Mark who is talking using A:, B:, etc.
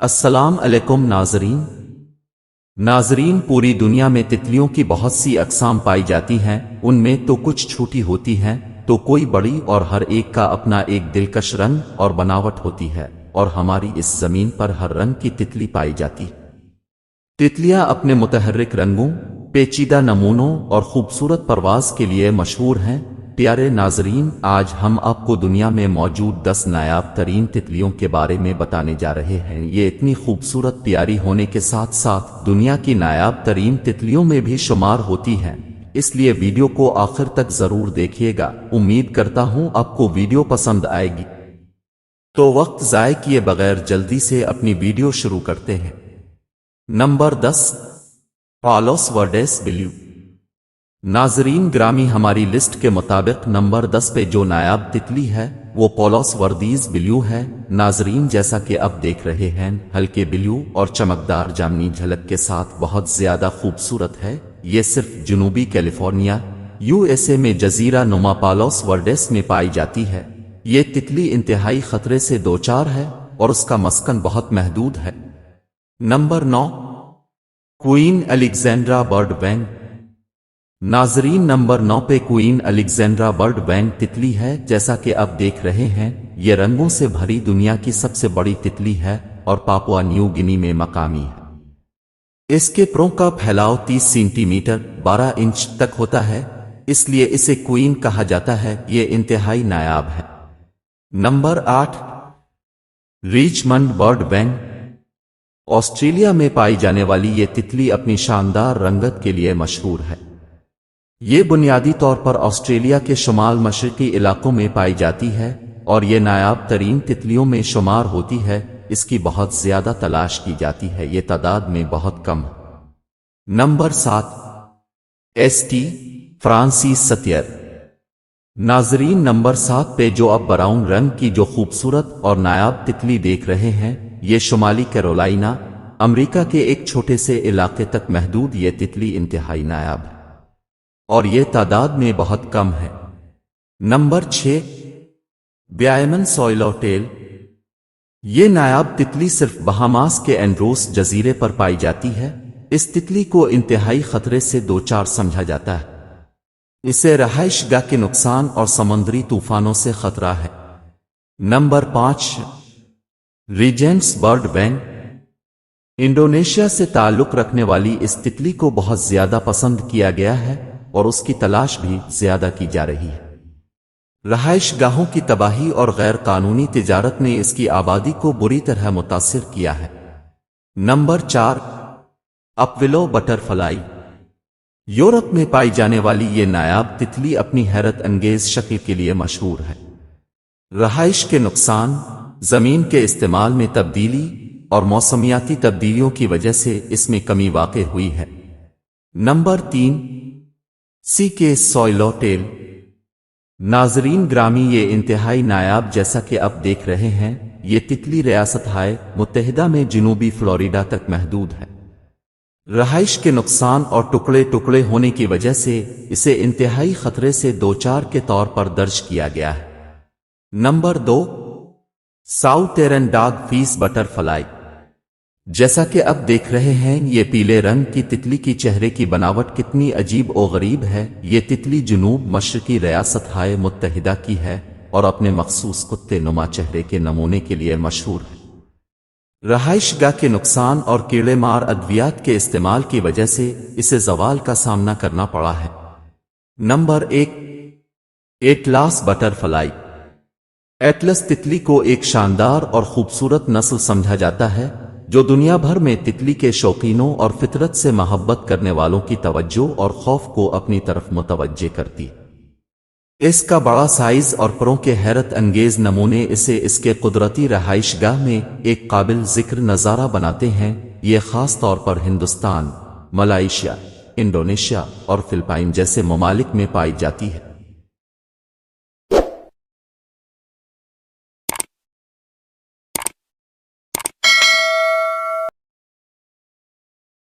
A: अस्सलाम अलैकुम नाजरीन, पूरी दुनिया में तितलियों की बहुत सी अक़साम पाई जाती हैं। उनमें तो कुछ छोटी होती हैं तो कोई बड़ी, और हर एक का अपना एक दिलकश रंग और बनावट होती है। और हमारी इस जमीन पर हर रंग की तितली पाई जाती। तितलियां अपने मुतहर्रिक रंगों, पेचीदा नमूनों और खूबसूरत परवाज के लिए मशहूर हैं। प्यारे नाजरीन, आज हम आपको दुनिया में मौजूद 10 नायाब तरीन तितलियों के बारे में बताने जा रहे हैं। ये इतनी खूबसूरत, प्यारी होने के साथ साथ दुनिया की नायाब तरीन तितलियों में भी शुमार होती हैं। इसलिए वीडियो को आखिर तक जरूर देखिएगा। उम्मीद करता हूं आपको वीडियो पसंद आएगी। तो वक्त ज़ाय किए बगैर जल्दी से अपनी वीडियो शुरू करते हैं। Number 10, Palos Verdes blue. नाजरीन ग्रामी, हमारी लिस्ट के मुताबिक नंबर 10 पे जो नायाब तितली है वो पोलोस वर्दीज ब्लू है। नाजरीन, जैसा कि अब देख रहे हैं, हल्के ब्लू और चमकदार जामनी झलक के साथ बहुत ज्यादा खूबसूरत है। ये सिर्फ जनूबी कैलिफोर्निया यूएसए में जजीरा नुमा पालोस वर्डेस में पाई जाती है। ये तितली इंतहाई खतरे से दोचार है और उसका मस्कन बहुत महदूद है। नंबर 9, क्वीन अलेक्जेंड्रा बर्ड वैंग। नाजरीन, नंबर 9 पे क्वीन अलेक्जेंड्रा बर्ड वैंग तितली है। जैसा कि आप देख रहे हैं, ये रंगों से भरी दुनिया की सबसे बड़ी तितली है और पापुआ न्यू गिनी में मकामी है। इसके परों का फैलाव 30 सेंटीमीटर 12 इंच तक होता है, इसलिए इसे क्वीन कहा जाता है। ये इंतहाई नायाब है। नंबर 8, रिचमंड बर्ड वैंग। ऑस्ट्रेलिया में पाई जाने वाली ये तितली अपनी शानदार रंगत के लिए मशहूर है। ये बुनियादी तौर पर ऑस्ट्रेलिया के शुमाल मशरकी इलाकों में पाई जाती है और ये नायाब तरीन तितलियों में शुमार होती है। इसकी बहुत ज्यादा तलाश की जाती है, ये तादाद में बहुत कम है। Number 7, St Francis satyr. नाजरीन, नंबर 7 पे जो अब ब्राउन रंग की जो खूबसूरत और नायाब तितली देख रहे हैं, ये शुमाली कैरोलिना अमेरिका के एक छोटे से इलाके तक महदूद ये तितली इंतहाई नायाब है और ये तादाद में बहुत कम है। नंबर 6, ब्यायमन सॉयलोटेल। ये नायाब तितली सिर्फ बहामास के एंड्रोस जजीरे पर पाई जाती है। इस तितली को इंतहाई खतरे से दोचार समझा जाता है। इसे रहायशगाह के नुकसान और समुद्री तूफानों से खतरा है। नंबर 5, रीजेंट्स बर्ड वैंग। इंडोनेशिया से ताल्लुक रखने वाली इस तितली को बहुत ज्यादा पसंद किया गया है और उसकी तलाश भी ज्यादा की जा रही है। रहायशगाहों की तबाही और गैर कानूनी तिजारत ने इसकी आबादी को बुरी तरह मुतासिर किया है। Number 4, अपविलो butterfly. यूरोप में पाई जाने वाली ये नायाब तितली अपनी हैरत अंगेज शक्ल के लिए मशहूर है। रहाइश के नुकसान, जमीन के इस्तेमाल में तब्दीली और मौसमियाती तब्दीलियों की वजह से इसमें कमी वाक़ हुई है। नंबर 3, सी के सॉयलोटेल। नाजरीन ग्रामी, ये इंतहाई नायाब, जैसा कि आप देख रहे हैं, ये तितली रियासत हाय मुत्तहिदा में जनूबी फ्लोरिडा तक महदूद है। रहाइश के नुकसान और टुकड़े टुकड़े होने की वजह से इसे इंतहाई खतरे से दोचार के तौर पर दर्ज किया गया है। Number 2, southern dog fees butterfly. जैसा कि अब देख रहे हैं, ये पीले रंग की तितली की चेहरे की बनावट कितनी अजीब और गरीब है। ये तितली जनूब मशरकी रियासत हाय मुत्तहिदा की है और अपने मखसूस कुत्ते नुमा चेहरे के नमूने के लिए मशहूर है। रहाइशगाह के नुकसान और कीड़े मार अद्वियात के इस्तेमाल की वजह से इसे जवाल का सामना करना पड़ा है। Number 1, atlas butterfly. एटलस तितली को एक शानदार और खूबसूरत नस्ल समझा जाता है जो दुनिया भर में तितली के शौकीनों और फितरत से मोहब्बत करने वालों की तवज्जो और खौफ को अपनी तरफ मुतवज्जे करती है। इसका बड़ा साइज और परों के हैरत अंगेज नमूने इसे इसके कुदरती रहाइशगाह में एक काबिल जिक्र नज़ारा बनाते हैं। ये खास तौर पर हिंदुस्तान, मलाइशिया, इंडोनेशिया और फिलिपाइन जैसे ममालिक में पाई जाती है।